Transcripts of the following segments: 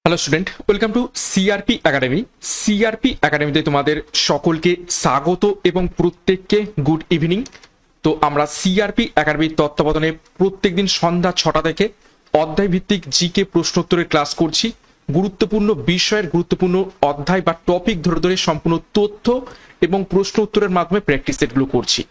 Hello student, welcome to CRP academy. CRP একাডেমিতে তোমাদের সকলকে স্বাগত এবং প্রত্যেককে গুড ইভিনিং। তো আমরা সিআরপি একাডেমির তত্ত্বাবধানে প্রত্যেকদিন সন্ধ্যা 6টা থেকে অধ্যায় ভিত্তিক জিকে প্রশ্নোত্তরের ক্লাস করছি। গুরুত্বপূর্ণ বিষয়ের গুরুত্বপূর্ণ অধ্যায় বা টপিক ধরে ধরে সম্পূর্ণ তথ্য এবং প্রশ্ন উত্তরের মাধ্যমে প্র্যাকটিস সেটগুলো করছি।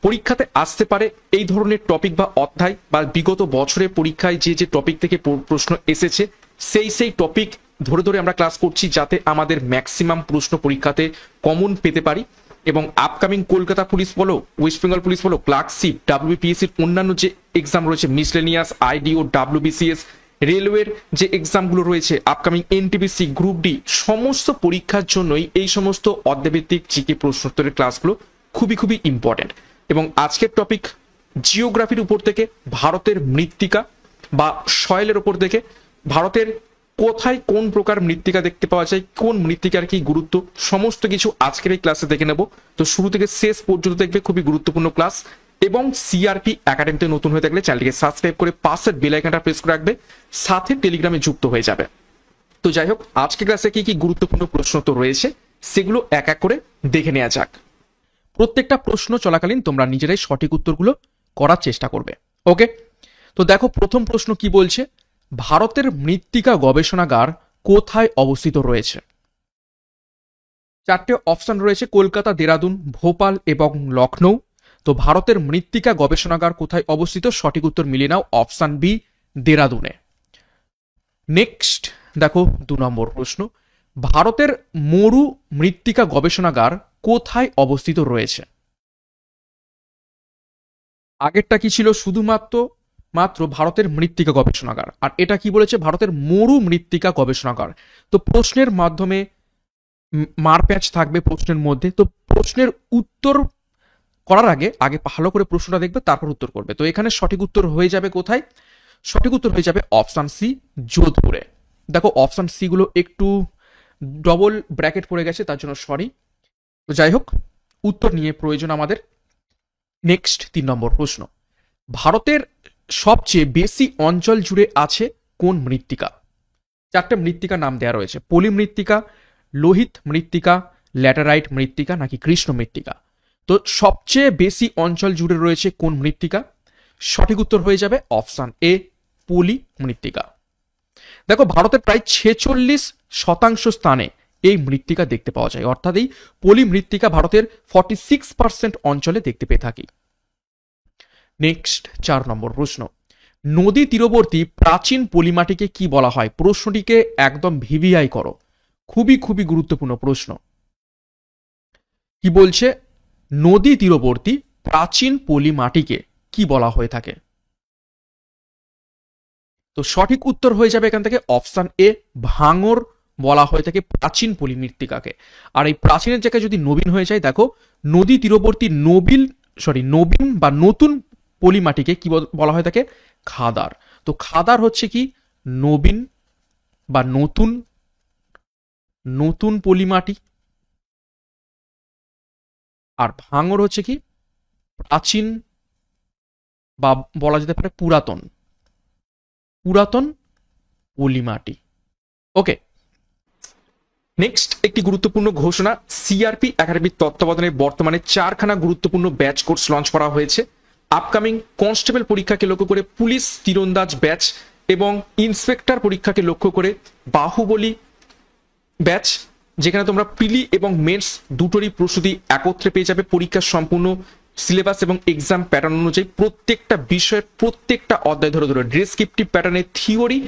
পরীক্ষাতে আসতে পারে এই ধরনের টপিক বা অধ্যায়, বা বিগত বছরের পরীক্ষায় যে টপিক থেকে প্রশ্ন এসেছে সেই টপিক ধরে ধরে আমরা ক্লাস করছি, যাতে আমাদের ম্যাক্সিমাম প্রশ্ন পরীক্ষাতে কমন পেতে পারি। এবং আপকামিং কলকাতা পুলিশ বলো, ওয়েস্ট বেঙ্গল পুলিশ বলো, ক্লার্কশিপ, ডাব্লিউবিপিএসসির অন্যান্য যে এক্সাম রয়েছে, মিসলেনিয়াস, আইডি ও ডাব্লিউবিসিএস, রেলওয়ের যে এক্সামগুলো রয়েছে, আপকামিং এনটিপিসি, গ্রুপ ডি, সমস্ত পরীক্ষার জন্যই এই সমস্ত অধ্যায়ভিত্তিক জিকে প্রশ্নোত্তরের ক্লাসগুলো খুবই ইম্পর্টেন্ট। এবং আজকের টপিক জিওগ্রাফির উপর থেকে ভারতের মৃত্তিকা বা সয়েলের উপর থেকে ভারতের কোথায় কোন প্রকার মৃত্তিকা দেখতে পাওয়া যায়, কোন মৃত্তিকার কি গুরুত্ব, সমস্ত কিছু আজকের এই ক্লাসে দেখে নেব। তো শুরু থেকে শেষ পর্যন্ত দেখবে, খুবই গুরুত্বপূর্ণ ক্লাস। এবং সিআরপি একাডেমিতে নতুন হয়ে থাকলে চ্যানেলটিকে সাবস্ক্রাইব করে পাশের বেল আইকনটা প্রেস করে রাখবে, সাথে টেলিগ্রামে যুক্ত হয়ে যাবে। তো যাই হোক, আজকের ক্লাসে কি কি গুরুত্বপূর্ণ প্রশ্ন তো রয়েছে, সেগুলো এক এক করে দেখে নেওয়া যাক। প্রত্যেকটা প্রশ্ন চলাকালীন তোমরা নিজেরাই সঠিক উত্তরগুলো করার চেষ্টা করবে। ওকে, তো দেখো প্রথম প্রশ্ন কি বলছে, ভারতের মৃত্তিকা গবেষণাগার কোথায় অবস্থিত রয়েছে? চারটে অপশন রয়েছে, কলকাতা, দেরাদুন, ভোপাল এবং লখনৌ। তো ভারতের মৃত্তিকা গবেষণাগার কোথায় অবস্থিত? সঠিক উত্তর মিলিয়ে নাও, অপশন বি, দেরাদুনে। নেক্সট দেখো 2 নম্বর প্রশ্ন, ভারতের মরু মৃত্তিকা গবেষণাগার কোথায় অবস্থিত রয়েছে? আগেরটা কি ছিল? শুধুমাত্র ভারতের মৃত্তিকা গবেষণাগার, আর এটা কি বলেছে? ভারতের মরু মৃত্তিকা গবেষণাগার। তো প্রশ্নের মাধ্যমে মারপ্যাচ থাকবে প্রশ্নের মধ্যে। তো প্রশ্নের উত্তর করার আগে ভালো করে প্রশ্নটা দেখবে, তারপর উত্তর করবে। তো এখানে সঠিক উত্তর হয়ে যাবে কোথায়? সঠিক উত্তর হয়ে যাবে অপশন সি, যোধপুরে। দেখো অপশন সি গুলো একটু ডবল ব্র্যাকেট পড়ে গেছে, তার জন্য সরি। তো যাই হোক, উত্তর নিয়ে প্রয়োজন আমাদের। নেক্সট 3 নম্বর প্রশ্ন, ভারতের সবচেয়ে বেশি অঞ্চল জুড়ে আছে কোন মৃত্তিকা? চারটে মৃত্তিকা নাম দেওয়া রয়েছে, পলি মৃত্তিকা, লোহিত মৃত্তিকা, ল্যাটেরাইট মৃত্তিকা নাকি কৃষ্ণ মৃত্তিকা। তো সবচেয়ে বেশি অঞ্চল জুড়ে রয়েছে কোন মৃত্তিকা? সঠিক উত্তর হয়ে যাবে অপশন এ, পলি মৃত্তিকা। দেখো ভারতের প্রায় 46% স্থানে এই মৃত্তিকা দেখতে পাওয়া যায়, অর্থাৎ এই পলি মৃত্তিকা ভারতের 46% অঞ্চলে দেখতে পেয়ে থাকি। নেক্সট 4 নম্বর প্রশ্ন, নদী তীরবর্তী প্রাচীন পলিমাটিকে কি বলা হয়? প্রশ্নটিকে একদম ভিভিআই করো, খুবই গুরুত্বপূর্ণ প্রশ্ন। কি বলছে? নদী তীরবর্তী প্রাচীন পলিমাটিকে কি বলা হয়ে থাকে? তো সঠিক উত্তর হয়ে যাবে এখান থেকে অপশন এ, ভাঙর বলা হয়ে থাকে প্রাচীন পলি মৃত্তিকাকে। আর এই প্রাচীনের জায়গায় যদি নবীন হয়ে যায়, দেখো নদী তীরবর্তী নবীন বা নতুন পলিমাটিকে কি বলা হয়ে থাকে? খাদার। তো খাদার হচ্ছে কি? নবীন বা নতুন পলিমাটি, আর ভাঙর হচ্ছে কি? প্রাচীন বা বলা যেতে পারে পুরাতন পলিমাটি। ওকে, নেক্সট একটি গুরুত্বপূর্ণ ঘোষণা, সিআরপি একাডেমির তত্ত্বাবধানে বর্তমানে 4খানা গুরুত্বপূর্ণ ব্যাচ কোর্স লঞ্চ করা হয়েছে। আপকামিং কনস্টেবল পরীক্ষাকে লক্ষ্য করে পুলিশ তীরন্দাজ ব্যাচ এবং ইন্সপেক্টর পরীক্ষাকে লক্ষ্য করে বাহুবলী ব্যাচ, যেখানে তোমরা প্রিলি এবং মেন্স দুটোরই প্রস্তুতি একত্রে পেয়ে যাবে। পরীক্ষার সম্পূর্ণ সিলেবাস এবং এক্সাম প্যাটার্ন অনুযায়ী প্রত্যেকটা বিষয়ের প্রত্যেকটা অধ্যায় ধরে ধরে ডেসক্রিপটিভ প্যাটার্নের থিওরি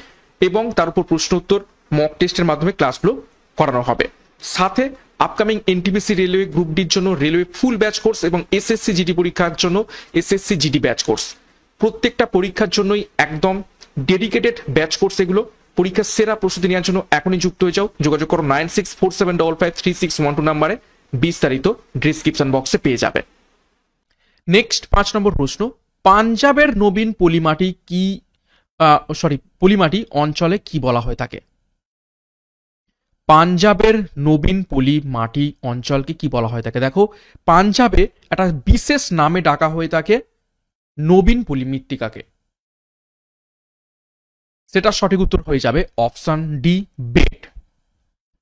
এবং তার উপর প্রশ্ন উত্তর মক টেস্টের মাধ্যমে ক্লাসগুলো করানো হবে। সাথে আপকামিং এনটিপিসি, রেলওয়ে গ্রুপ ডির জন্য রেলওয়ে ফুল ব্যাচ কোর্স এবং এসএসসি জিডি পরীক্ষার জন্য এসএসসি জিডি ব্যাচ কোর্স, প্রত্যেকটা পরীক্ষার জন্যই একদম ডেডিকেটেড ব্যাচ কোর্স। এগুলো পরীক্ষার সেরা প্রস্তুতি নেওয়ার জন্য এখনই যুক্ত হয়ে যাও, যোগাযোগ করো 9647553612 নাম্বারে, বিস্তারিত ডেসক্রিপশন বক্সে পেয়ে যাবে। নেক্সট 5 নম্বর প্রশ্ন, পাঞ্জাবের নবীন পলিমাটি অঞ্চলে কি বলা হয়ে থাকে? পাঞ্জাবের নবীন পলিমাটি অঞ্চলকে কি বলা হয়ে থাকে? দেখো পাঞ্জাবে একটা বিশেষ নামে ডাকা হয়ে থাকে নবীন পলি মৃত্তিকাকে। সেটা সঠিক উত্তর হয়ে যাবে অপশন ডি, বেট।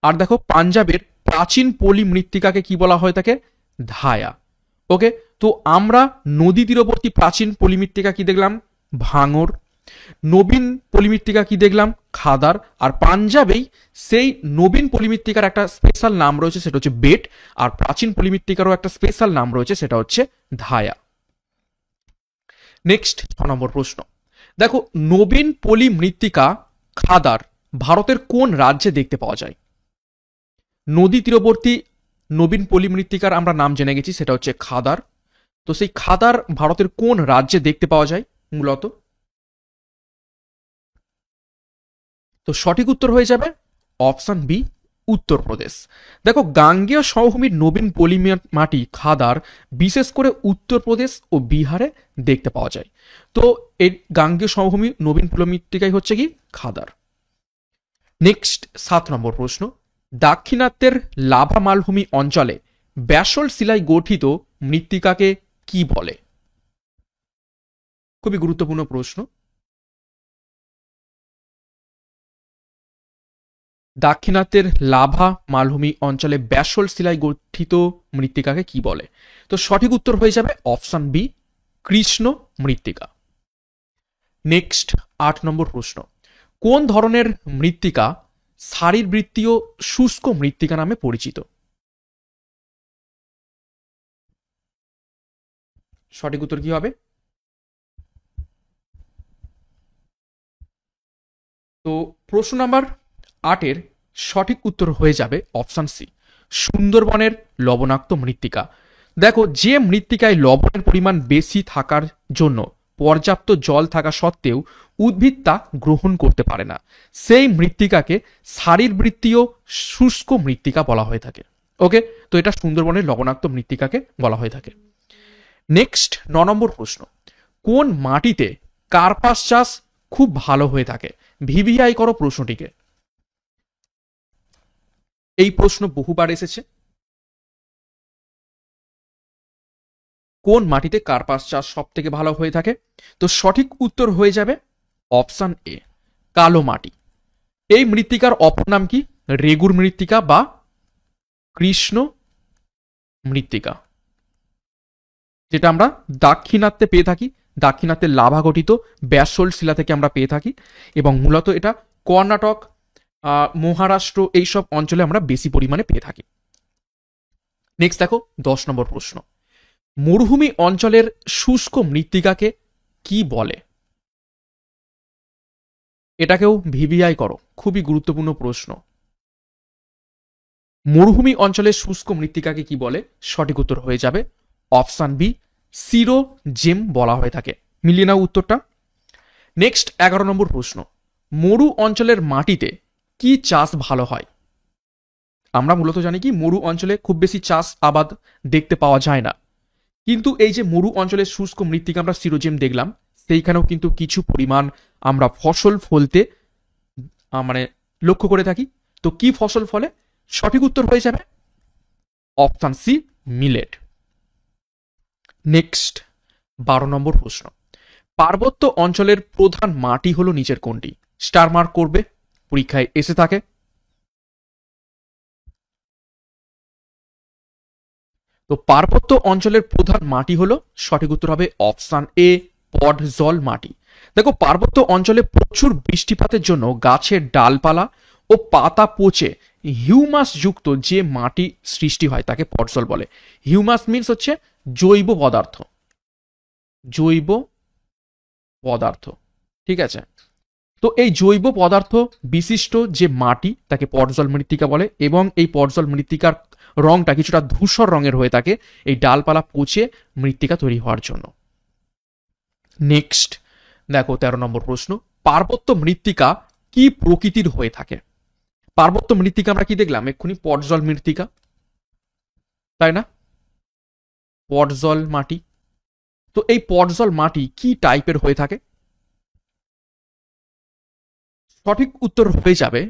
আর দেখো পাঞ্জাবের প্রাচীন পলি মৃত্তিকাকে কি বলা হয়ে থাকে? ধায়া। ওকে, তো আমরা নদী তীরবর্তী প্রাচীন পলি মৃত্তিকা কি দেখলাম? ভাঙর। নবীন পলিমৃত্তিকা কি দেখলাম? খাদার। আর পাঞ্জাবেই সেই নবীন পলিমৃত্তিকার একটা স্পেশাল নাম রয়েছে, সেটা হচ্ছে বেট। আর প্রাচীন পলিমৃত্তিকারও একটা স্পেশাল নাম রয়েছে, সেটা হচ্ছে ধায়া। নেক্সট 6 নম্বর প্রশ্ন। দেখো, নবীন পলিমৃত্তিকা খাদার ভারতের কোন রাজ্যে দেখতে পাওয়া যায়? নদী তীরবর্তী নবীন পলিমৃত্তিকার আমরা নাম জেনে গেছি, সেটা হচ্ছে খাদার। তো সেই খাদার ভারতের কোন রাজ্যে দেখতে পাওয়া যায় মূলত? তো সঠিক উত্তর হয়ে যাবে অপশন বি, উত্তরপ্রদেশ। দেখো, গাঙ্গেয় সমভূমির নবীন পলি মাটি খাদার বিশেষ করে উত্তরপ্রদেশ ও বিহারে দেখতে পাওয়া যায়। তো এই গাঙ্গেয় সমভূমি নবীন পলিমৃত্তিকাই হচ্ছে কি খাদার। নেক্সট 7 নম্বর প্রশ্ন। দাক্ষিণাত্যের লাভা মালভূমি অঞ্চলে ব্যাসল্ট শিলায় গঠিত মৃত্তিকাকে কি বলে? খুবই গুরুত্বপূর্ণ প্রশ্ন। দাক্ষিণাত্যের লাভা মালভূমি অঞ্চলে ব্যাসল্ট শিলায় গঠিত মৃত্তিকাকে কি বলে? তো সঠিক উত্তর হয়ে যাবে অপশন বি, কৃষ্ণ মৃত্তিকা। নেক্সট 8 নম্বর প্রশ্ন। কোন ধরনের মৃত্তিকা শারীরবৃত্তীয় শুষ্ক মৃত্তিকা নামে পরিচিত? সঠিক উত্তর কি হবে? তো প্রশ্ন নাম্বার 8-এর সঠিক উত্তর হয়ে যাবে অপশন সি, সুন্দরবনের লবণাক্ত মৃত্তিকা। দেখো, যে মৃত্তিকায় লবণের পরিমাণ বেশি থাকার জন্য পর্যাপ্ত জল থাকা সত্ত্বেও উদ্ভিদ তা গ্রহণ করতে পারে না, সেই মৃত্তিকাকে শারীরবৃত্তীয় শুষ্ক মৃত্তিকা বলা হয়ে থাকে। ওকে, তো এটা সুন্দরবনের লবণাক্ত মৃত্তিকাকে বলা হয়ে থাকে। নেক্সট 9 নম্বর প্রশ্ন। কোন মাটিতে কার্পাস চাষ খুব ভালো হয়ে থাকে? ভিভিআই করো প্রশ্নটিকে। এই প্রশ্ন বহুবার এসেছে। কোন মাটিতে কার্পাস চাষ সব থেকে ভালো হয়ে থাকে? তো সঠিক উত্তর হয়ে যাবে অপশন এ, কালো মাটি। এই মৃত্তিকার অপর নাম কি? রেগুর মৃত্তিকা বা কৃষ্ণ মৃত্তিকা, যেটা আমরা দাক্ষিণাত্যে পেয়ে থাকি। দাক্ষিণাত্যের লাভা গঠিত ব্যাসল্ট শিলা থেকে আমরা পেয়ে থাকি, এবং মূলত এটা কর্ণাটক, মহারাষ্ট্র এইসব অঞ্চলে আমরা বেশি পরিমাণে পেয়ে থাকি। নেক্সট দেখো 10 নম্বর প্রশ্ন। মরুভূমি অঞ্চলের শুষ্ক মৃত্তিকাকে কি বলে? এটাকেও ভিভিআই করো, খুবই গুরুত্বপূর্ণ প্রশ্ন। মরুভূমি অঞ্চলের শুষ্ক মৃত্তিকাকে কি বলে? সঠিক উত্তর হয়ে যাবে অপশন বি, সিরোজেম বলা হয়ে থাকে। মিলিয়ে নাও উত্তরটা। নেক্সট 11 নম্বর প্রশ্ন। মরু অঞ্চলের মাটিতে কি চাষ ভালো হয়? আমরা মূলত জানি কি মরু অঞ্চলে খুব বেশি চাষ আবাদ দেখতে পাওয়া যায় না, কিন্তু এই যে মরু অঞ্চলের শুষ্ক মৃত্তিকা আমরা সিরোজেম দেখলাম, সেইখানেও কিন্তু কিছু পরিমাণ আমরা ফসল ফলতে মানে লক্ষ্য করে থাকি। তো কি ফসল ফলে? সঠিক উত্তর হয়ে যাবে অপশন সি, মিলেট। নেক্সট 12 নম্বর প্রশ্ন। পার্বত্য অঞ্চলের প্রধান মাটি হলো নিচের কোনটি? স্টার মার্ক করবে, পরীক্ষায় এসে থাকে। তো পার্বত্য অঞ্চলের প্রধান মাটি হলো, সঠিক উত্তর হবে অপশন এ, পটজল মাটি। দেখো, পার্বত্য অঞ্চলে প্রচুর বৃষ্টিপাতের জন্য গাছের ডালপালা ও পাতা পচে হিউমাস যুক্ত যে মাটি সৃষ্টি হয় তাকে পটজল বলে। হিউমাস মিন্স হচ্ছে জৈব পদার্থ, জৈব পদার্থ, ঠিক আছে। তো এই জৈব পদার্থ বিশিষ্ট যে মাটি তাকে পটজল মৃত্তিকা বলে, এবং এই পটজল মৃত্তিকার রংটা কিছুটা ধূসর রঙের হয়ে থাকে এই ডালপালা পচে মৃত্তিকা তৈরি হওয়ার জন্য। নেক্সট দেখো 13 নম্বর প্রশ্ন। পার্বত্য মৃত্তিকা কি প্রকৃতির হয়ে থাকে? পার্বত্য মৃত্তিকা আমরা কি দেখলাম এক্ষুনি? পটজল মৃত্তিকা, তাই না? পটজল মাটি। তো এই পটজল মাটি কি টাইপের হয়ে থাকে? সঠিক উত্তর হয়ে যাবে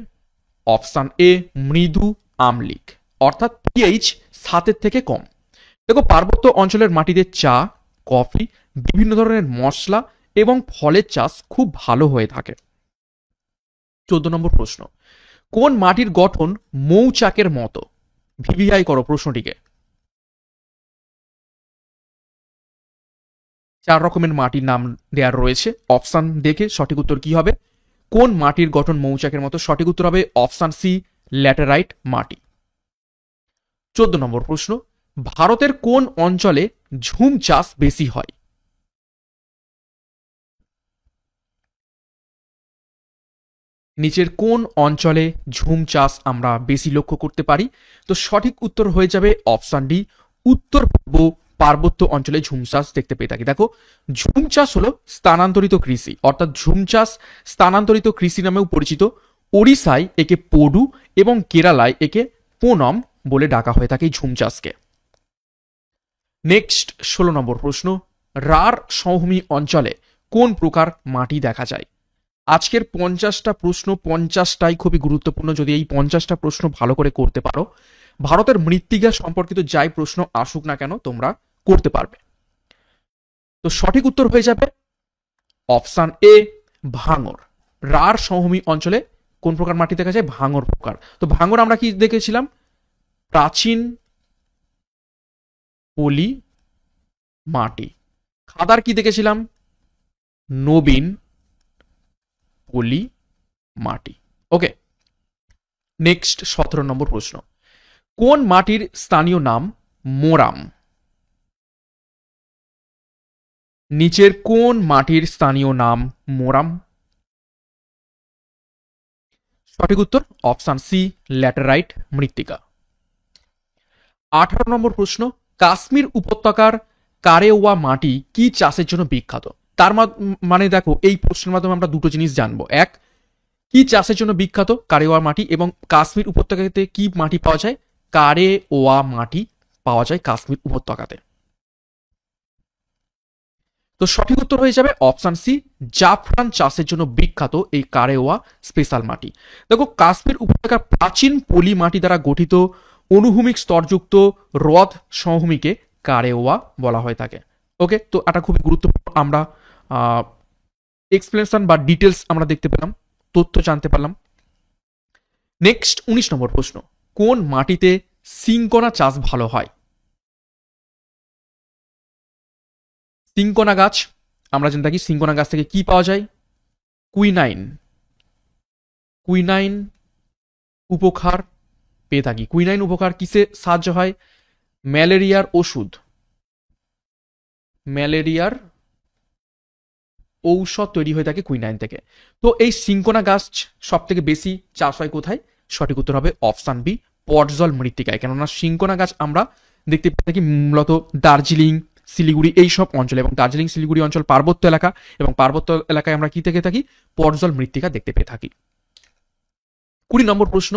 অপশন এ, মৃদু আম্লিক, অর্থাৎ পিএইচ 7-এর থেকে কম। দেখো, পার্বত্য অঞ্চলের মাটিতে চা, কফি, বিভিন্ন ধরনের মশলা এবং ফলের চাষ খুব ভালো হয়ে থাকে। 14 নম্বর প্রশ্ন, কোন মাটির গঠন মৌচাকের মতো? ভিভিআই করো প্রশ্নটিকে। 4 রকমের মাটির নাম দেওয়ার রয়েছে, অপশন দেখে সঠিক উত্তর কি হবে? কোন মাটির গঠন মৌচাকের মতো? সঠিক উত্তর হবে অপশন সি, ল্যাটেরাইট মাটি। 14 নম্বর প্রশ্ন, ভারতের কোন অঞ্চলে ঝুম চাষ বেশি হয়? নিচের কোন অঞ্চলে ঝুম চাষ আমরা বেশি লক্ষ্য করতে পারি? তো সঠিক উত্তর হয়ে যাবে অপশন ডি, উত্তর পূর্ব পার্বত্য অঞ্চলে ঝুম চাষ দেখতে পেয়ে থাকি। দেখো, ঝুম চাষ হলো স্থানান্তরিত কৃষি, অর্থাৎ ঝুম চাষ স্থানান্তরিত কৃষি নামেও পরিচিত। ওড়িশায় একে পোডু এবং কেরালায় একে পোনম বলে ডাকা হয়ে থাকে এই ঝুম চাষকে। নেক্সট 16 নম্বর প্রশ্ন, রাঢ় সমভূমি অঞ্চলে কোন প্রকার মাটি দেখা যায়? আজকের 50টা প্রশ্ন 50টাই খুবই গুরুত্বপূর্ণ। যদি এই 50টা প্রশ্ন ভালো করে করতে পারো, ভারতের মৃত্তিকা সম্পর্কিত যাই প্রশ্ন আসুক না কেন তোমরা করতে পারবে। তো সঠিক উত্তর হয়ে যাবে অপশন এ, ভাঙর। রাঢ় সমভূমি অঞ্চলে কোন প্রকার মাটি দেখা যায়? ভাঙর প্রকার। তো ভাঙর আমরা কি দেখেছিলাম? প্রাচীন পলি মাটি। খাদার কি দেখেছিলাম? নবীন পলি মাটি। ওকে, নেক্সট 17 নম্বর প্রশ্ন, কোন মাটির স্থানীয় নাম মোরাম? নিচের কোন মাটির স্থানীয় নাম মোরাম? সঠিক উত্তর অপশন সি, ল্যাটেরাইট মৃত্তিকা। 18 নম্বর প্রশ্ন, কাশ্মীর উপত্যকার কারেওয়া মাটি কি চাষের জন্য বিখ্যাত? তার মানে দেখো, এই প্রশ্নের মাধ্যমে আমরা দুটো জিনিস জানবো। এক, কি চাষের জন্য বিখ্যাত কারেওয়া মাটি, এবং কাশ্মীর উপত্যকাতে কি মাটি পাওয়া যায়? কারেওয়া মাটি পাওয়া যায় কাশ্মীর উপত্যকাতে। তো সঠিক উত্তর হয়ে যাবে অপশন সি, জাফরান চাষের জন্য বিখ্যাত এই কারেওয়া স্পেশাল মাটি। দেখো, কাশ্মীর উপত্যকার প্রাচীন পলি মাটি দ্বারা গঠিত অনুভূমিক স্তরযুক্ত হ্রদ সমভূমিকে কারেওয়া বলা হয়ে থাকে। ওকে, তো এটা খুবই গুরুত্বপূর্ণ। আমরা এক্সপ্লেনেশন বা ডিটেলস আমরা দেখতে পেলাম, তথ্য জানতে পারলাম। নেক্সট 19 নম্বর প্রশ্ন, কোন মাটিতে সিঙ্কোনা চাষ ভালো হয়? সিঙ্কোনা গাছ আমরা জেনে থাকি, সিঙ্কোনা গাছ থেকে কি পাওয়া যায়? কুইনাইন। কুইনাইন উপকার পেয়ে থাকি। কুইনাইন উপকার কিসে সাহায্য হয়? ম্যালেরিয়ার ওষুধ, ম্যালেরিয়ার ঔষধ তৈরি হয়ে থাকে কুইনাইন থেকে। তো এই সিঙ্কোনা গাছ সব থেকে বেশি চাষ হয় কোথায়? সঠিক উত্তর হবে অপশন বি, পটজল মৃত্তিকায়। কেননা সিঙ্কোনা গাছ আমরা দেখতে পেয়ে থাকি মূলত দার্জিলিং, শিলিগুড়ি এই সব অঞ্চলে, এবং দার্জিলিং শিলিগুড়ি অঞ্চল পার্বত্য এলাকা, এবং পার্বত্য এলাকায় আমরা কি থেকে থাকি? পটজল মৃত্তিকা দেখতে পেয়ে থাকি। 20 নম্বর প্রশ্ন,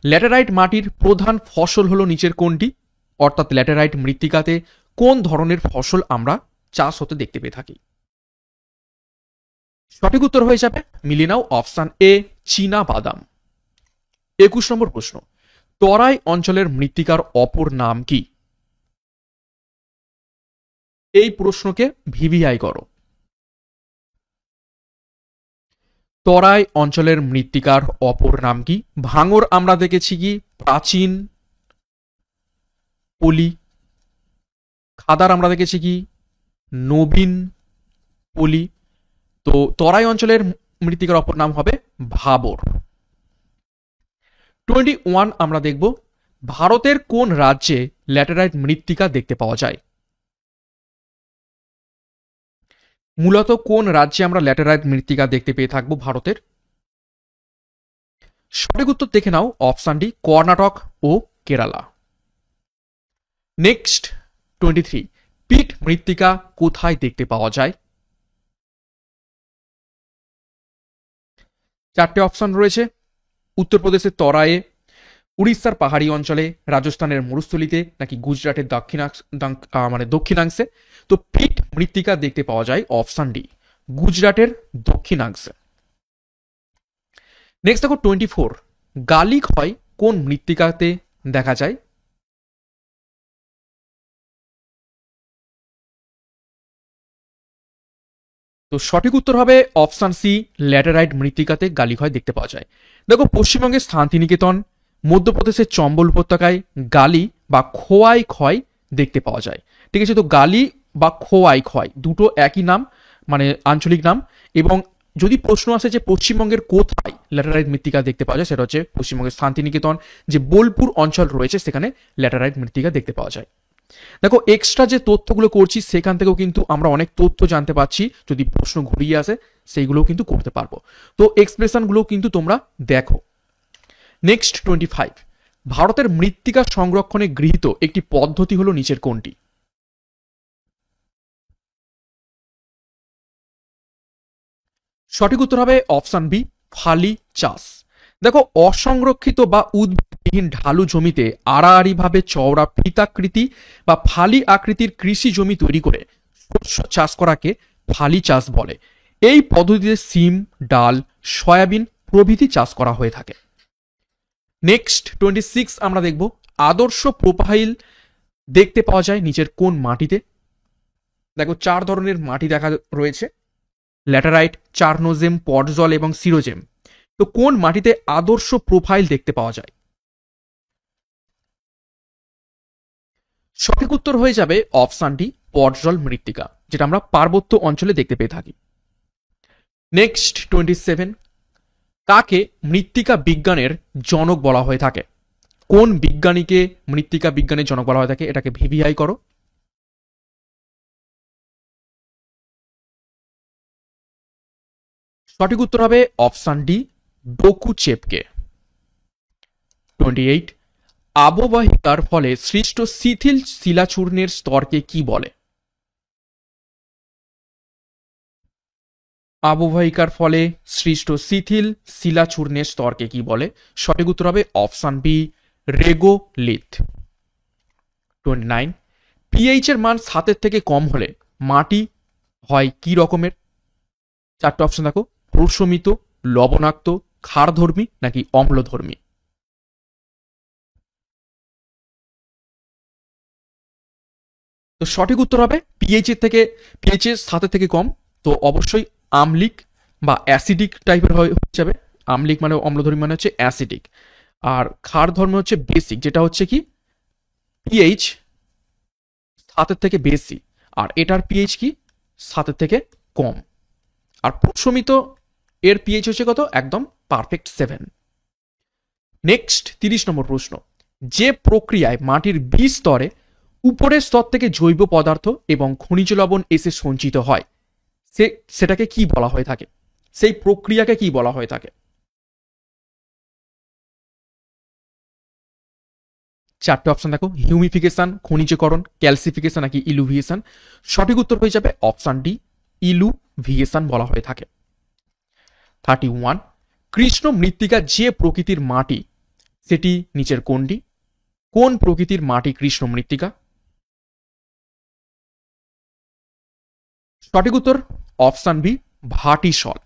ল্যাটেরাইট মাটির প্রধান ফসল হলো নিচের কোনটি? অর্থাৎ ল্যাটেরাইট মৃত্তিকাতে কোন ধরনের ফসল আমরা চাষ হতে দেখতে পেয়ে থাকি? সঠিক উত্তর হয়ে যাবে, মিলিয়ে নাও, অপশন এ, চীনা বাদাম। 21 নম্বর প্রশ্ন, তরাই অঞ্চলের মৃত্তিকার অপর নাম কি? এই প্রশ্নকে ভিভিআই করো। তরাই অঞ্চলের মৃত্তিকার অপর নাম কি? ভাঙর আমরা দেখেছি কি প্রাচীন পলি, খাদার আমরা দেখেছি কি নবীন পলি। তো তরাই অঞ্চলের মৃত্তিকার অপর নাম হবে ভাবর। 21 আমরা দেখব, ভারতের কোন রাজ্যে ল্যাটেরাইট মৃত্তিকা দেখতে পাওয়া যায়? মূলত কোন রাজ্যে আমরা ল্যাটেরাইট মৃত্তিকা দেখতে পেয়ে থাকবো ভারতের? সঠিক উত্তর দেখে নাও, অপশন ডি, কর্ণাটক ও কেরালা। নেক্সট 23, পিট মৃত্তিকা কোথায় দেখতে পাওয়া যায়? 4টে অপশন রয়েছে, উত্তরপ্রদেশের তরায়ে, উড়িষ্যার পাহাড়ি অঞ্চলে, রাজস্থানের মরুস্থলীতে, নাকি গুজরাটের দক্ষিণাংশে। তো পিট মৃত্তিকা দেখতে পাওয়া যায় অপশন ডি, গুজরাটের দক্ষিণাংশে। নেক্সট দেখো 24, গালিক হয় কোন মৃত্তিকাতে দেখা যায়? তো তো সঠিক উত্তর হবে অপশন সি, ল্যাটেরাইট মৃত্তিকাতে গালিক্ষয় দেখতে পাওয়া যায়। দেখো পশ্চিমবঙ্গের শান্তিনিকেতন, মধ্যপ্রদেশের চম্বল উপত্যকায় গালি বা খোয়াই ক্ষয় দেখতে পাওয়া যায়। ঠিক আছে, তো গালি বা খোয়াই ক্ষয় দুটো একই নাম, মানে আঞ্চলিক নাম। এবং যদি প্রশ্ন আসে যে পশ্চিমবঙ্গের কোথায় ল্যাটেরাইট মৃত্তিকা দেখতে পাওয়া যায়, সেটা হচ্ছে পশ্চিমবঙ্গের শান্তিনিকেতন যে বোলপুর অঞ্চল রয়েছে সেখানে ল্যাটেরাইট মৃত্তিকা দেখতে পাওয়া যায়। দেখো এক্সট্রা যে তথ্যগুলো করছি সেখান থেকেও কিন্তু আমরা অনেক তথ্য জানতে পারছি, যদি প্রশ্ন ঘুরিয়ে আসে সেইগুলোও কিন্তু করতে পারবো। তো এক্সপ্রেশনগুলো কিন্তু তোমরা দেখো। নেক্সট 25, ভারতের মৃত্তিকা সংরক্ষণে গৃহীত একটি পদ্ধতি হলো নিচের কোনটি? সঠিক উত্তর হবে অপশন বি, ফালি চাষ। দেখো অসংরক্ষিত বা উদ্ভিদবিহীন ঢালু জমিতে আড়াআড়ি ভাবে চওড়া ফিতাকৃতি বা ফালি আকৃতির কৃষি জমি তৈরি করে শস্য চাষ করাকে ফালি চাষ বলে। এই পদ্ধতিতে সিম, ডাল, সয়াবিন প্রভৃতি চাষ করা হয়ে থাকে। নেক্সট 26 আমরা দেখব, আদর্শ প্রোফাইল দেখতে পাওয়া যায় নিচের কোন মাটিতে? দেখো 4 ধরনের মাটি দেখা রয়েছে, ল্যাটেরাইট, চারনোজেম, পটজল এবং সিরোজেম। তো কোন মাটিতে আদর্শ প্রোফাইল দেখতে পাওয়া যায়? সঠিক উত্তর হয়ে যাবে অপশন ডি, পটজল মৃত্তিকা, যেটা আমরা পার্বত্য অঞ্চলে দেখতে পেয়ে থাকি। নেক্সট 27, কাকে মৃত্তিকা বিজ্ঞানের জনক বলা হয়ে থাকে? কোন বিজ্ঞানীকে মৃত্তিকা বিজ্ঞানের জনক বলা হয়ে থাকে? এটাকে ভিভিআই করো। সঠিক উত্তর হবে অপশন ডি, ডোকুচেপকে। 28, আববাহিকার ফলে সৃষ্ট শিথিল শিলাচূর্ণের স্তরকে কি বলে? আববাহিকার ফলে সৃষ্ট শিথিল শিলাচূর্ণের স্তরকে কি বলে? সঠিক উত্তর হবে অপশন বি, রেগোলিথ। 29, পিএইচ এর মান 7 থেকে কম হলে মাটি হয় কি রকমের? 4টে অপশন দেখো, প্রশমিত, লবণাক্ত, ক্ষারধর্মী নাকি অম্লধর্মী। তো সঠিক উত্তর হবে পিএইচ এর থেকে, পিএইচ এর 7 থেকে কম, তো অবশ্যই আম্লিক বা অ্যাসিডিক টাইপের হয়ে যাবে। আম্লিক মানে অম্লধর্মী মানে হচ্ছে অ্যাসিডিক, আর ক্ষার ধর্ম হচ্ছে বেসিক, যেটা হচ্ছে কি পিএইচ 7 থেকে বেশি, আর এটার পিএইচ কি 7 থেকে কম। আর প্রশমিত এর পিএইচ হচ্ছে কত? একদম পারফেক্ট 7। নেক্সট 30 নম্বর প্রশ্ন, যে প্রক্রিয়ায় মাটির বীজ স্তরে উপরের স্তর থেকে জৈব পদার্থ এবং খনিজ লবণ এসে সঞ্চিত হয় সেটাকে কি বলা হয়ে থাকে? সেই প্রক্রিয়াকে কি বলা হয়ে থাকে? 4টে অপশন দেখো, হিউমিফিকেশন, খনিজকরণ, ক্যালসিফিকেশন নাকি ইলুভিয়েশন। সঠিক উত্তর হয়ে যাবে অপশন ডি, ইলুভিয়েশন বলা হয়ে থাকে। 31, কৃষ্ণ মৃত্তিকা যে প্রকৃতির মাটি সেটি নিচের কোনটি? কোন প্রকৃতির মাটি কৃষ্ণ মৃত্তিকা? সঠিক উত্তর অপশন বি, ভাটি সল।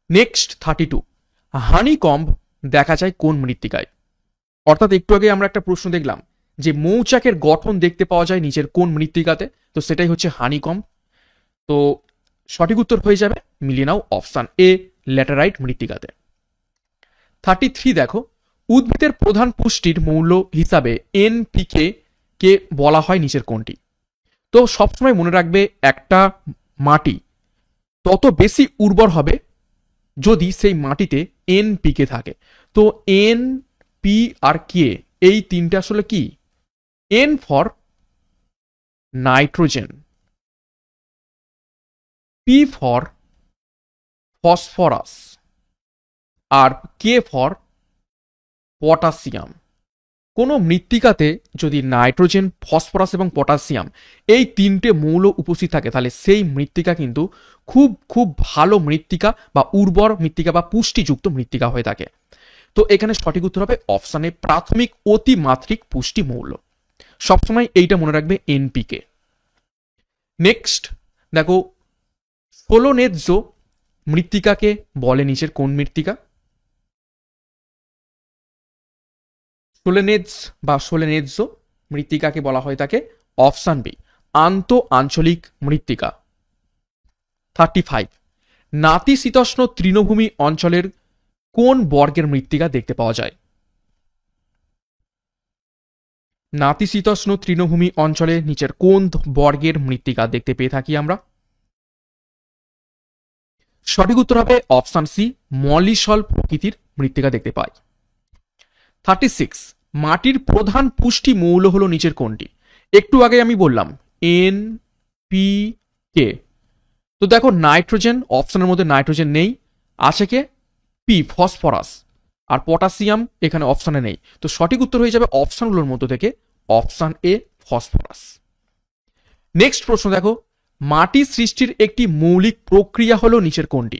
নেক্সট 32, হানিকম্ব দেখা যায় কোন মৃত্তিকায়? অর্থাৎ একটু আগে আমরা একটা প্রশ্ন দেখলাম যে মৌচাকের গঠন দেখতে পাওয়া যায় নিচের কোন মৃত্তিকাতে, তো সেটাই হচ্ছে হানিকম্ব। তো সঠিক উত্তর হয়ে যাবে, মিলিয়ে নাও, অপশন এ, ল্যাটেরাইট মৃত্তিকাতে। 33 দেখো, উদ্ভিদের প্রধান পুষ্টির মৌল হিসাবে এনপিকে কে বলা হয় নিচের কোনটি? তো সবসময় মনে রাখবে একটা মাটি তত বেশি উর্বর হবে যদি সেই মাটিতে এনপিকে থাকে। তো এন, পি আর কে এই তিনটে আসলে কি? N for nitrogen, P for phosphorus, আর কে ফর পটাশিয়াম। কোনো মৃত্তিকাতে যদি নাইট্রোজেন, ফসফরাস এবং পটাশিয়াম এই তিনটে মৌল উপস্থিত থাকে তাহলে সেই মৃত্তিকা কিন্তু খুব খুব ভালো মৃত্তিকা বা উর্বর মৃত্তিকা বা পুষ্টিযুক্ত মৃত্তিকা হয়ে থাকে। তো এখানে সঠিক উত্তর হবে অপশানে প্রাথমিক অতিমাত্রিক পুষ্টি মৌল। সবসময় এইটা মনে রাখবে, এনপিকে। নেক্সট দেখো, সোলোনেটজো মৃত্তিকাকে বলে নিচের কোন মৃত্তিকা? সোলেনেজ বা সোলেনেজো মৃত্তিকাকে বলা হয়ে থাকে অপশন বি, আন্ত আঞ্চলিক মৃত্তিকা। 35, নাতিশীতোষ্ণ তৃণভূমি অঞ্চলের কোন বর্গের মৃত্তিকা দেখতে পাওয়া যায়? নাতিশীতোষ্ণ তৃণভূমি অঞ্চলে নিচের কোন বর্গের মৃত্তিকা দেখতে পেয়ে থাকি আমরা? সঠিক উত্তর হবে অপশন সি, মলিসল প্রকৃতির মৃত্তিকা দেখতে পাই। 36, মাটির প্রধান পুষ্টি মৌল হলো নিচের কোনটি? একটু আগে আমি বললাম এন, পি, কে। তো দেখো নাইট্রোজেন, অপশনের মধ্যে নাইট্রোজেন নেই, আছে কে? P, phosphorus. আর পটাশিয়াম এখানে অপশনে নেই। তো সঠিক উত্তর হয়ে যাবে অপশনগুলোর মধ্য থেকে অপশন এ, ফসফরাস। নেক্সট প্রশ্ন দেখো, মাটি সৃষ্টির একটি মৌলিক প্রক্রিয়া হলো নিচের কোনটি?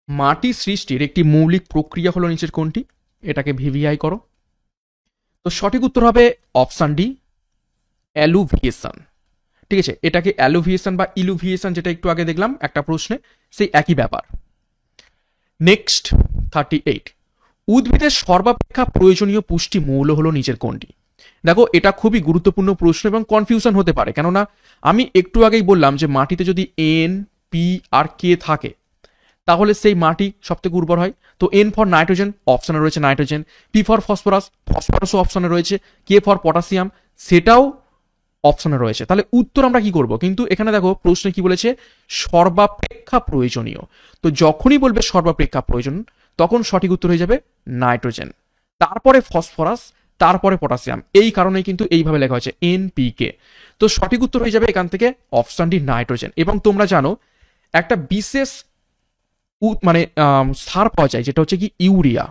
মাটি সৃষ্টির একটি মৌলিক প্রক্রিয়া হলো নিচের কোনটি? এটাকে ভিভিআই করো। তো সঠিক উত্তর হবে অপশন ডি, অ্যালুভিয়েশন। ঠিক আছে, এটাকে অ্যালুভিয়েশন বা ইলুভিয়েশন, যেটা একটু আগে দেখলাম একটা প্রশ্নে, সেই একই ব্যাপার। নেক্সট 38, উদ্ভিদের সর্বাপেক্ষা প্রয়োজনীয় পুষ্টি মৌল হলো নিচের কোনটি? দেখো এটা খুবই গুরুত্বপূর্ণ প্রশ্ন এবং কনফিউশন হতে পারে, কেননা আমি একটু আগেই বললাম যে মাটিতে যদি এন, পি আর কে থাকে তাহলে সেই মাটি সব থেকে উর্বর হয়। তো এন ফর নাইট্রোজেন, অপশনে রয়েছে নাইট্রোজেন। পি ফর ফসফরাস, ফসফরাসও অপশনে রয়েছে। কে ফর পটাশিয়াম, সেটাও অপশনে রয়েছে। তাহলে উত্তর আমরা কি করব? কিন্তু এখানে দেখো প্রশ্নে কি বলেছে, সর্বাপেক্ষা প্রয়োজনীয়। তো যখনই বলবে সর্বাপেক্ষা প্রয়োজন, তখন সঠিক উত্তর হয়ে যাবে নাইট্রোজেন, তারপরে ফসফরাস, তারপরে পটাশিয়াম। এই কারণেই কিন্তু এইভাবে লেখা হয়েছে এনপিকে। তো সঠিক উত্তর হয়ে যাবে এখান থেকে অপশন ডি, নাইট্রোজেন। এবং তোমরা জানো একটা বিশেষ মানে সার পাওয়া যায়, যেটা হচ্ছে কি ইউরিয়া।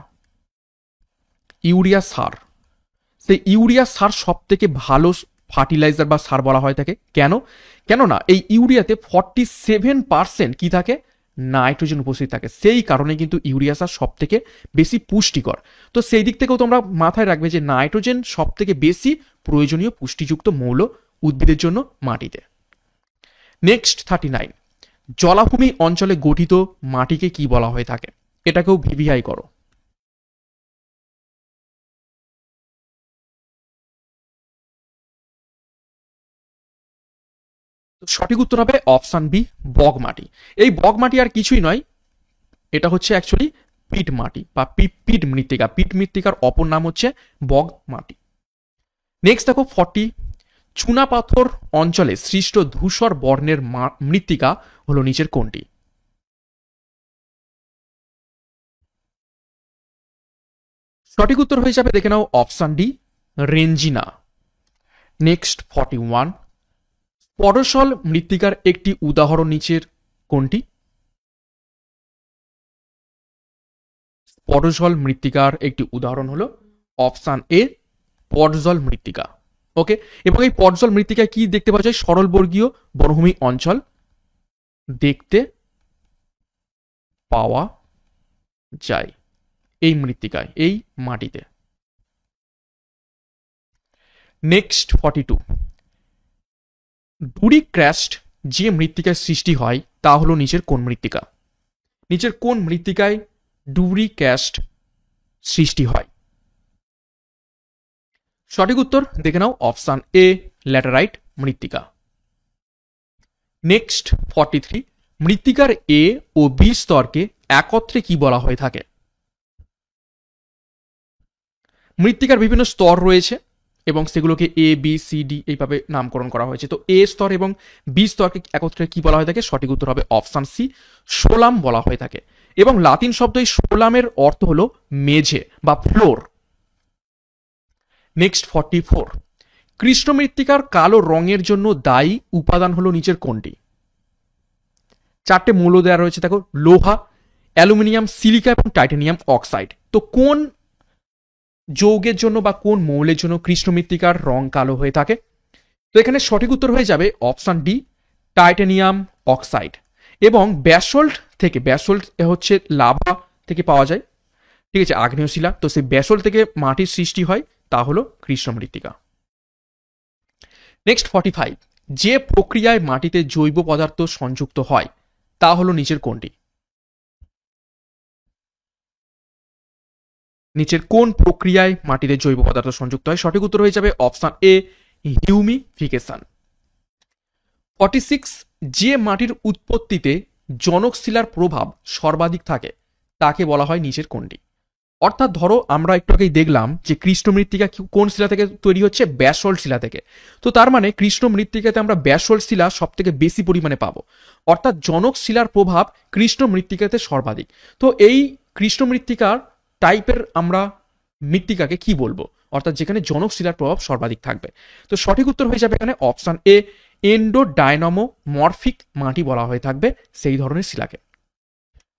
ইউরিয়া সার, সেই ইউরিয়া সার সব থেকে ভালো ফার্টিলাইজার বা সার বলা হয় থাকে। কেন? কেননা এই ইউরিয়াতে 47% কি থাকে, নাইট্রোজেন উপস্থিত থাকে। সেই কারণে কিন্তু ইউরিয়া সার সব থেকে বেশি পুষ্টিকর। তো সেই দিক থেকেও তোমরা মাথায় রাখবে যে নাইট্রোজেন সব থেকে বেশি প্রয়োজনীয় পুষ্টিযুক্ত মৌল উদ্ভিদের জন্য মাটিতে। নেক্সট 39, জলাভূমি অঞ্চলে গঠিত মাটিকে কি বলা হয়ে থাকে? এটাকেও ভিভিআই করো। সঠিক উত্তর হবে অপশন বি, বগ মাটি। এই বগ মাটি আর কিছুই নয়, এটা হচ্ছে অ্যাকচুয়ালি পিট মাটি বা পিট মৃত্তিকা। পিট মৃত্তিকার অপর নাম হচ্ছে বগ মাটি। নেক্সট দেখো 40, চুনাপাথর অঞ্চলে সৃষ্ট ধূসর বর্ণের মৃত্তিকা হলো নিচের কোনটি? সঠিক উত্তর হয়ে যাবে, দেখে নাও, অপশন ডি, রেঞ্জিনা। নেক্সট 41, পরশল মৃত্তিকার একটি উদাহরণ নিচের কোনটি? পটজল মৃত্তিকার একটি উদাহরণ হলো অপশন এ, পটজল মৃত্তিকা। ওকে, এবং এই পটজল মৃত্তিকায় কি দেখতে পাওয়া যায়? সরলবর্গীয় বনভূমি অঞ্চল দেখতে পাওয়া যায় এই মৃত্তিকায়, এই মাটিতে। নেক্সট 42, ডুরি ক্র্যাস্ট যে মৃত্তিকায় সৃষ্টি হয় তা হলো নিচের কোন মৃত্তিকা? নিচের কোন মৃত্তিকায় ডুরি ক্যাস্ট সৃষ্টি হয়? সঠিক উত্তর দেখে নাও, অপশন এ, ল্যাটেরাইট মৃত্তিকা। নেক্সট 43, মৃত্তিকার এ ও বি স্তরকে একত্রে কি বলা হয়ে থাকে? মৃত্তিকার বিভিন্ন স্তর রয়েছে এবং সেগুলোকে এ, বি, সি, ডি এইভাবে নামকরণ করা হয়েছে। তো এ স্তর এবং বি স্তরকে একত্রে কি বলা হয়ে থাকে? সঠিক উত্তর হবে অপশন সি, সোলাম বলা হয়ে থাকে। এবং লাতিন শব্দ এই সোলামের অর্থ হলো মেঝে বা ফ্লোর। নেক্সট 44, কৃষ্ণ মৃত্তিকার কালো রঙের জন্য দায়ী উপাদান হলো নিচের কোনটি? চারটে মৌল দেওয়া রয়েছে দেখো, লোহা, অ্যালুমিনিয়াম, সিলিকা এবং টাইটানিয়াম অক্সাইড। তো কোন যৌগের জন্য বা কোন মৌলের জন্য কৃষ্ণ মৃত্তিকার রং কালো হয়ে থাকে? তো এখানে সঠিক উত্তর হয়ে যাবে অপশন ডি, টাইটানিয়াম অক্সাইড। এবং ব্যাসল্ট থেকে, ব্যাসল্ট হচ্ছে লাভা থেকে পাওয়া যায়, ঠিক আছে, আগ্নেয় শিলা। তো সেই ব্যাসল্ট থেকে মাটির সৃষ্টি হয়, তা হলো কৃষ্ণ মৃত্তিকা। নেক্সট 45, যে প্রক্রিয়ায় মাটিতে জৈব পদার্থ সংযুক্ত হয় তা হলো নিচের কোনটি? নিচের কোন প্রক্রিয়ায় মাটিতে জৈব পদার্থ সংযুক্ত হয়? সঠিক উত্তর হয়ে যাবে অপশন এ, হিউমিফিকেশন। 46, যে মাটির উৎপত্তিতে জনক শিলার প্রভাব সর্বাধিক থাকে তাকে বলা হয় নিচের কোনটি? অর্থাৎ ধরো আমরা একটু আগেই দেখলাম যে কৃষ্ণ মৃত্তিকা কোন শিলা থেকে তৈরি হচ্ছে, ব্যাসল্ট শিলা থেকে। তো তার মানে কৃষ্ণ মৃত্তিকাতে আমরা ব্যাসল্ট শিলা সব থেকে বেশি পরিমাণে পাবো, অর্থাৎ জনক শিলার প্রভাব কৃষ্ণ মৃত্তিকাতে সর্বাধিক। তো এই কৃষ্ণ মৃত্তিকার টাইপের আমরা মৃত্তিকাকে কি বলবো, অর্থাৎ যেখানে জনক শিলার প্রভাব সর্বাধিক থাকবে। তো সঠিক উত্তর হয়ে যাবে এখানে অপশন এ, এন্ডোডাইনামো মরফিক মাটি বলা হয়ে থাকবে সেই ধরনের শিলাকে।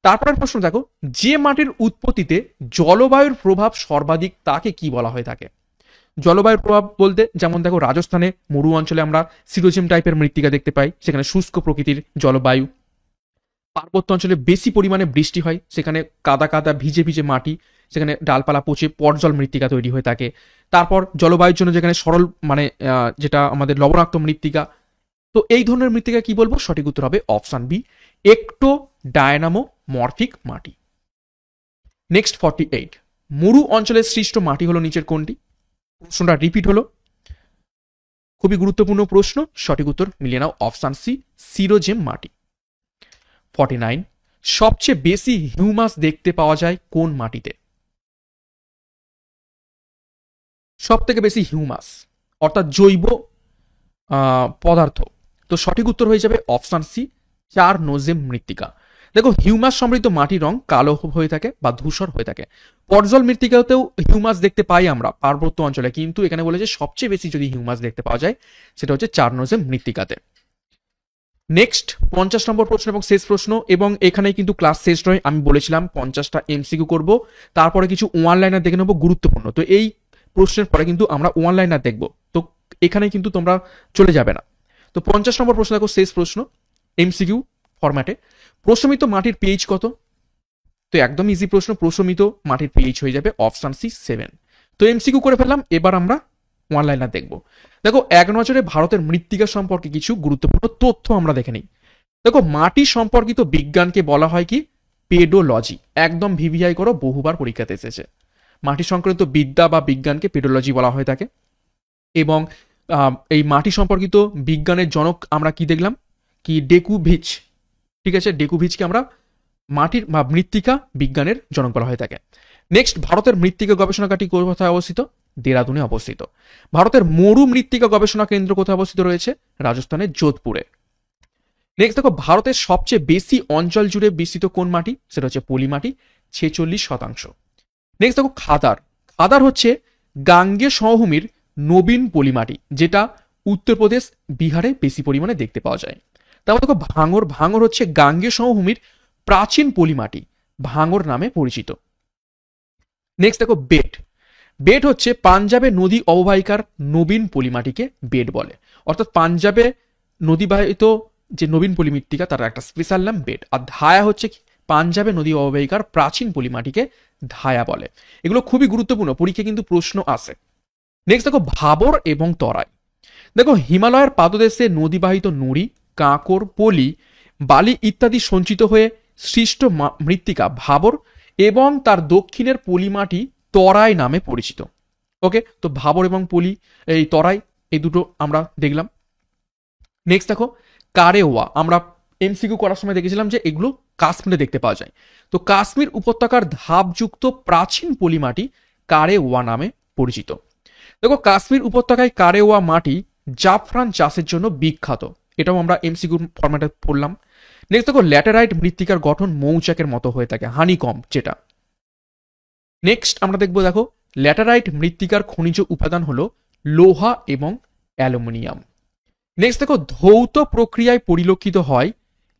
তারপরের প্রশ্ন দেখো, যে মাটির উৎপত্তিতে জলবায়ুর প্রভাব সর্বাধিক তাকে কি বলা হয়ে থাকে? জলবায়ুর প্রভাব বলতে যেমন দেখো রাজস্থানে মরু অঞ্চলে আমরা সিরোজিম টাইপের মৃত্তিকা দেখতে পাই, সেখানে শুষ্ক প্রকৃতির জলবায়ু। পার্বত্য অঞ্চলে বেশি পরিমাণে বৃষ্টি হয়, সেখানে কাদা কাদা ভিজে ভিজে মাটি, সেখানে ডালপালা পচে পর্জল মৃত্তিকা তৈরি হয়ে থাকে। তারপর জলবায়ুর জন্য যেখানে সরল মানে যেটা আমাদের লবণাক্ত মৃত্তিকা। তো এই ধরনের মৃত্তিকা কি বলবো? সঠিক উত্তর হবে অপশন বি, একটো ডায়নামো মরফিক মাটি। নেক্সট 48, মরু অঞ্চলের সৃষ্ট মাটি হলো নিচের কোনটি? প্রশ্নটা রিপিট হলো, খুবই গুরুত্বপূর্ণ প্রশ্ন, সঠিক উত্তর মিলিয়ে নাও অপশন সি, সিরোজেম মাটি। 49, সবচেয়ে বেশি হিউমাস দেখতে পাওয়া যায় কোন মাটিতে? সব থেকে বেশি হিউমাস অর্থাৎ জৈব পদার্থ। তো সঠিক উত্তর হয়ে যাবে অপশন সি, চারনোজেম মৃত্তিকা। দেখো হিউমাস সমৃদ্ধ মাটির রং কালো হয়ে থাকে বা ধূসর হয়ে থাকে। পর্জল মৃত্তিকাতেও হিউমাস দেখতে পাই আমরা পার্বত্য অঞ্চলে, কিন্তু এখানে বলেছে সবচেয়ে বেশি যদি হিউমাস দেখতে পাওয়া যায় সেটা হচ্ছে চারনোজেম মৃত্তিকাতে। নেক্সট 50 নম্বর প্রশ্ন এবং শেষ প্রশ্ন, এবং এখানে কিন্তু ক্লাস শেষ নয়, আমি বলেছিলাম 50টা এমসিকিউ করব, তারপরে কিছু ওয়ান লাইনার দেখে নেবো গুরুত্বপূর্ণ। তো এই প্রশ্নের পরে কিন্তু আমরা ওয়ান লাইনার দেখবো, তো এখানে কিন্তু তোমরা চলে যাবে না। তো 50 নম্বর প্রশ্ন দেখো, শেষ প্রশ্ন এমসিকিউ ফরম্যাটে, প্রশমিত মাটির পিএইচ কত? তো একদম ইজি প্রশ্ন, প্রশমিত মাটির পিএইচ হয়ে যাবে অপশন সি 7। তো এমসিকিউ করে ফেললাম, এবার আমরা ওয়ান লাইনার দেখবো। দেখো এক নজরে ভারতের মৃত্তিকা সম্পর্কে কিছু গুরুত্বপূর্ণ তথ্য আমরা দেখে নিই। দেখো মাটি সম্পর্কিত বিজ্ঞানকে বলা হয় কি? পেডোলজি। একদম ভিভিআই করো, বহুবার পরীক্ষাতে এসেছে। মাটি সংক্রান্ত বিদ্যা বা বিজ্ঞানকে পেডোলজি বলা হয়ে থাকে। এবং এই মাটি সম্পর্কিত বিজ্ঞানের জনক আমরা কি দেখলাম? কি ডেকুভিচ। ঠিক আছে, ডেকুভিচকে আমরা মাটির বা মৃত্তিকা বিজ্ঞানের জনক বলা হয়ে থাকে। নেক্সট, ভারতের মৃত্তিকা গবেষণাগারটি কোথায় অবস্থিত? দেরাদুনে অবস্থিত। ভারতের মরু মৃত্তিকা গবেষণা কেন্দ্র কোথায় অবস্থিত রয়েছে? রাজস্থানের যোধপুরে। নেক্সট দেখো, ভারতের সবচেয়ে বেশি অঞ্চল জুড়ে বিস্তৃত কোন মাটি? সেটা হচ্ছে পলি মাটি, 46%। নেক্সট দেখো খাদার। খাদার হচ্ছে গাঙ্গেয় সমভূমির নবীন পলিমাটি, যেটা উত্তরপ্রদেশ বিহারে বেশি পরিমাণে দেখতে পাওয়া যায়। তারপর দেখো ভাঙর। ভাঙর হচ্ছে গাঙ্গেয় সমভূমির প্রাচীন পলিমাটি, ভাঙর নামে পরিচিত। নেক্সট দেখো বেট। বেট হচ্ছে পাঞ্জাবে নদী অববাহিকার নবীন পলিমাটিকে বেট বলে, অর্থাৎ পাঞ্জাবে নদীবাহিত যে নবীন পলিমৃত্তিকা তার একটা স্পেশাল নাম বেট। আর ধায়া হচ্ছে পাঞ্জাবে নদী অববাহিকার প্রাচীন পলিমাটিকে ধায়া বলে। এগুলো খুবই গুরুত্বপূর্ণ, পরীক্ষা কিন্তু প্রশ্ন আসে। নেক্সট দেখো ভাবর এবং তরাই। দেখো হিমালয়ের পাদদেশে নদীবাহিত নুড়ি, কাঁকর, পলি, বালি ইত্যাদি সঞ্চিত হয়ে সৃষ্ট মৃত্তিকা ভাবর, এবং তার দক্ষিণের পলিমাটি তরাই নামে পরিচিত। ওকে, তো ভাবর এবং পলি, এই তরাই, এই দুটো আমরা দেখলাম। নেক্সট দেখো কারেওয়া। আমরা এমসিকিউ করার সময় দেখেছিলাম যে এগুলো কাশ্মীরে দেখতে পাওয়া যায়। তো কাশ্মীর উপত্যকার ধাপযুক্ত প্রাচীন পলিমাটি কারেওয়া নামে পরিচিত। দেখো কাশ্মীর উপত্যকায় কারেওয়া মাটি জাফরান চাষের জন্য বিখ্যাত, এটাও আমরা এমসিকিউ ফরম্যাটে পড়লাম। নেক্সট দেখো ল্যাটেরাইট মৃত্তিকার গঠন মৌচাকের মতো হয়ে থাকে, হানিকম যেটা। নেক্সট আমরা দেখবো, দেখো ল্যাটেরাইট মৃত্তিকার খনিজ উপাদান হলো লোহা এবং অ্যালুমিনিয়াম। নেক্সট দেখো ধৌত প্রক্রিয়ায় পরিলক্ষিত হয়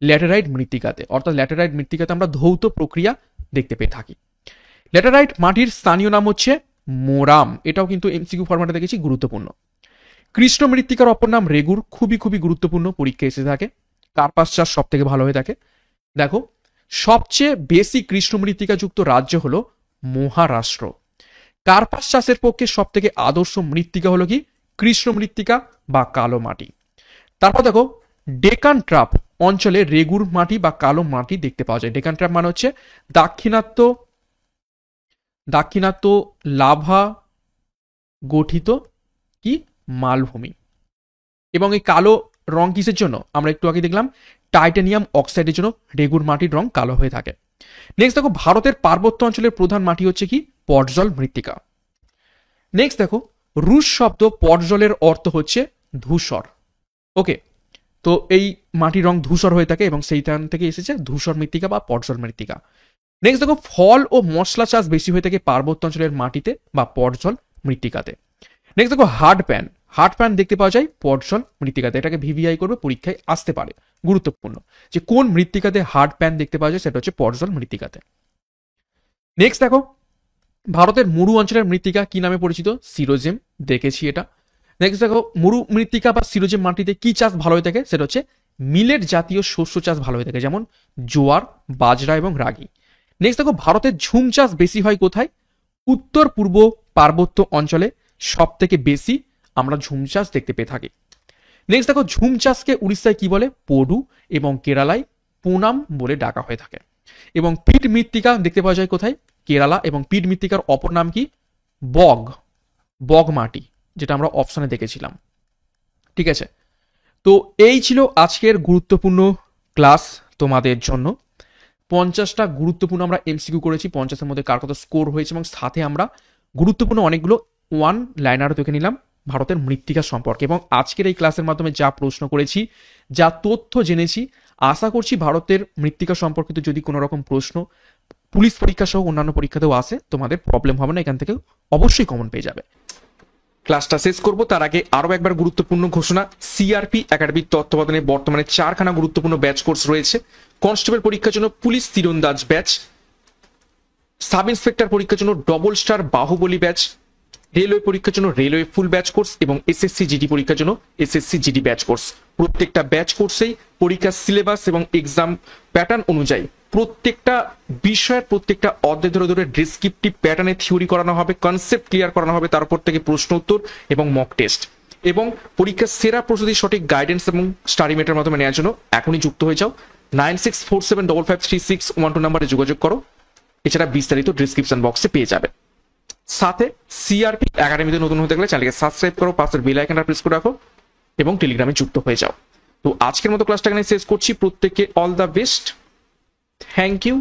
ল্যাটেরাইট মৃত্তিকাতে, অর্থাৎ ল্যাটেরাইট মৃত্তিকাতে আমরা ধৌত প্রক্রিয়া দেখতে পেয়ে থাকি। ল্যাটেরাইট মাটির স্থানীয় নাম হচ্ছে মোরাম, এটাও কিন্তু এমসিকিউ ফরম্যাটে দেখেছি, গুরুত্বপূর্ণ। কৃষ্ণ মৃত্তিকার অপর নাম রেগুর, খুবই খুবই গুরুত্বপূর্ণ, পরীক্ষা এসে থাকে। কার্পাস চাষ সব থেকে ভালো হয়ে থাকে। দেখো সবচেয়ে বেশি কৃষ্ণ মৃত্তিকা যুক্ত রাজ্য হলো মহারাষ্ট্র। কার্পাস চাষের পক্ষে সব থেকে আদর্শ মৃত্তিকা হলো কি? কৃষ্ণ মৃত্তিকা বা কালো মাটি। তারপর দেখো ডেকান ট্রাপ অঞ্চলে রেগুর মাটি বা কালো মাটি দেখতে পাওয়া যায়। ডেকান ট্রাপ মানে হচ্ছে দাক্ষিণাত্য লাভা গঠিত কি মালভূমি, এবং এই কালো রং কিসের জন্য? আমরা একটু আগে দেখলাম টাইটানিয়াম অক্সাইডের জন্য রেগুর মাটির রং কালো হয়ে থাকে। নেক্সট দেখো ভারতের পার্বত্য অঞ্চলের প্রধান মাটি হচ্ছে কি? পটজল মৃত্তিকা। নেক্সট দেখো রুশ শব্দ পটজলের অর্থ হচ্ছে ধূসর। ওকে, তো এই মাটির রং ধূসর হয়ে থাকে এবং সেইখান থেকে এসেছে ধূসর মৃত্তিকা বা পটজল মৃত্তিকা। নেক্সট দেখো ফল ও মশলা চাষ বেশি হয়ে থাকে পার্বত্য অঞ্চলের মাটিতে বা পটজল মৃত্তিকাতে। নেক্সট দেখো হার্ড প্যান দেখতে পাওয়া যায় পটজল মৃত্তিকাতে। এটাকে ভিভিআই করবে, পরীক্ষায় আসতে পারে, গুরুত্বপূর্ণ যে কোন মৃত্তিকাতে হার্ড প্যান দেখতে পাওয়া যায়, সেটা হচ্ছে পটজল মৃত্তিকাতে। নেক্সট দেখো ভারতের মরু অঞ্চলের মৃত্তিকা কি নামে পরিচিত? সিরোজেম, দেখেছি এটা। নেক্সট দেখো মরু মৃত্তিকা বা সিরোজেম মাটিতে কি চাষ ভালো হয়ে থাকে? সেটা হচ্ছে মিলেট জাতীয় শস্য চাষ ভালো হয়ে থাকে, যেমন জোয়ার, বাজরা এবং রাগি। নেক্সট দেখো ভারতের ঝুম চাষ বেশি হয় কোথায়? উত্তর পূর্ব পার্বত্য অঞ্চলে সব থেকে বেশি আমরা ঝুম চাষ দেখতে পেয়ে থাকি। নেক্সট দেখো ঝুম চাষকে উড়িষ্যায় কি বলে? পডু, এবং কেরালায় পুনাম বলে ডাকা হয়ে থাকে। এবং পিট মৃত্তিকা দেখতে পাওয়া যায় কোথায়? কেরালা। এবং পিট মৃত্তিকার অপর নাম কি? বগ মাটি, যেটা আমরা অপশনে দেখেছিলাম। ঠিক আছে, তো এই ছিল আজকের গুরুত্বপূর্ণ ক্লাস তোমাদের জন্য। 50টা গুরুত্বপূর্ণ আমরা এমসিকিউ করেছি, 50-এর মধ্যে কার কত স্কোর হয়েছে, এবং সাথে আমরা গুরুত্বপূর্ণ অনেকগুলো ওয়ান লাইনারও দেখে নিলাম ভারতের মৃত্তিকা সম্পর্কে। এবং আজকের এই ক্লাসের মাধ্যমে যা প্রশ্ন করেছি, যা তথ্য জেনেছি, আশা করছি ভারতের মৃত্তিকা সম্পর্কিত যদি কোনো রকম প্রশ্ন পুলিশ পরীক্ষা সহ অন্যান্য পরীক্ষাতেও আসে, তোমাদের প্রবলেম হবে না, এখান থেকে অবশ্যই কমন পেয়ে যাবে। ক্লাসটা শেষ করব তার আগে আরো একবার গুরুত্বপূর্ণ ঘোষণা। সিআরপি একাডেমির তত্ত্বাবধানে বর্তমানে 4খানা গুরুত্বপূর্ণ ব্যাচ কোর্স রয়েছে। কনস্টেবল পরীক্ষার জন্য পুলিশ তীরন্দাজ ব্যাচ, সাব ইন্সপেক্টর পরীক্ষার জন্য double star Baahubali batch, railway পরীক্ষার জন্য রেলওয়ে ফুল ব্যাচ কোর্স, এবং এসএসসি জিডি পরীক্ষার জন্য এসএসসি জিডি ব্যাচ কোর্স। প্রত্যেকটা ব্যাচ কোর্সেই পরীক্ষার সিলেবাস এবং এক্সাম প্যাটার্ন অনুযায়ী প্রত্যেকটা বিষয়ের প্রত্যেকটা অধ্যায় ধরে ধরে ডেসক্রিপটিভ প্যাটার্নে থিওরি করানো হবে, কনসেপ্ট ক্লিয়ার করানো হবে, তারপর থেকে প্রশ্ন উত্তর এবং মক টেস্ট। এবং পরীক্ষার সেরা প্রস্তুতি সঠিক গাইডেন্স এবং স্টাডি মেটের মাধ্যমে নেওয়ার জন্য এখনই যুক্ত হয়ে যাও। 9647553612 নাম্বারে যোগাযোগ করো। এছাড়া বিস্তারিত ডিসক্রিপশন বক্সে পেয়ে যাবে। সাথে সিআরপি একাডেমিতে নতুন হতে গেলে চ্যানেলকে সাবস্ক্রাইব করো, পাশের বেল আইকনটা প্রেস করে রাখো এবং টেলিগ্রামে যুক্ত হয়ে যাও। তো আজকের মতো ক্লাসটা এখানে শেষ করছি। প্রত্যেককে all the best, thank you.